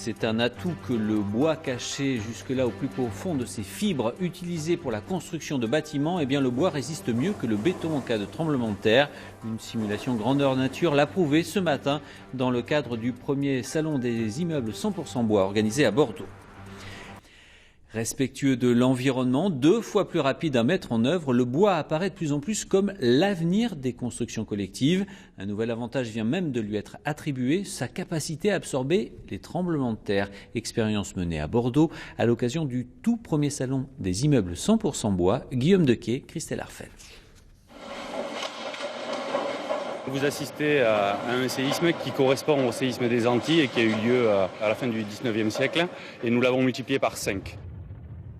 C'est un atout que le bois caché jusque-là au plus profond de ses fibres utilisées pour la construction de bâtiments, eh bien le bois résiste mieux que le béton en cas de tremblement de terre. Une simulation grandeur nature l'a prouvé ce matin dans le cadre du premier salon des immeubles 100% bois organisé à Bordeaux. Respectueux de l'environnement, 2 fois plus rapide à mettre en œuvre, le bois apparaît de plus en plus comme l'avenir des constructions collectives. Un nouvel avantage vient même de lui être attribué, sa capacité à absorber les tremblements de terre. Expérience menée à Bordeaux à l'occasion du tout premier salon des immeubles 100% bois. Guillaume Dequet, Christelle Arfet. Vous assistez à un séisme qui correspond au séisme des Antilles et qui a eu lieu à la fin du 19e siècle et nous l'avons multiplié par 5.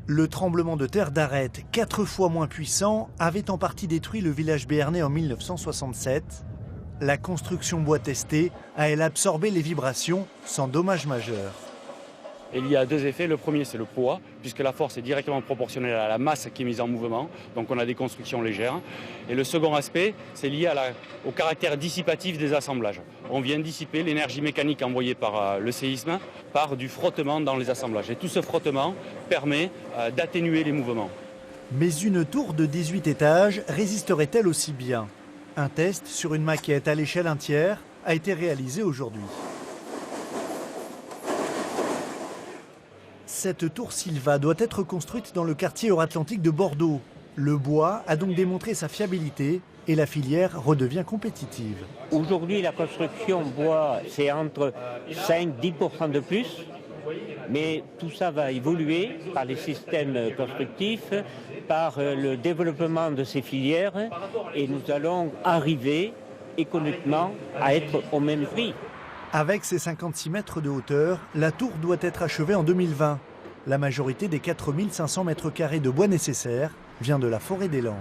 Le tremblement de terre d'Arête, 4 fois moins puissant, avait en partie détruit le village béarnais en 1967. La construction bois testée a, elle, absorbé les vibrations sans dommages majeurs. Et il y a 2 effets. Le premier, c'est le poids, puisque la force est directement proportionnelle à la masse qui est mise en mouvement. Donc on a des constructions légères. Et le second aspect, c'est lié au caractère dissipatif des assemblages. On vient dissiper l'énergie mécanique envoyée par le séisme par du frottement dans les assemblages. Et tout ce frottement permet d'atténuer les mouvements. Mais une tour de 18 étages résisterait-elle aussi bien? Un test sur une maquette à l'échelle 1/3 a été réalisé aujourd'hui. Cette tour Silva doit être construite dans le quartier Euratlantique de Bordeaux. Le bois a donc démontré sa fiabilité et la filière redevient compétitive. Aujourd'hui, la construction bois, c'est entre 5-10% de plus. Mais tout ça va évoluer par les systèmes constructifs, par le développement de ces filières et nous allons arriver économiquement à être au même prix. Avec ses 56 mètres de hauteur, la tour doit être achevée en 2020. La majorité des 4500 mètres carrés de bois nécessaires vient de la forêt des Landes.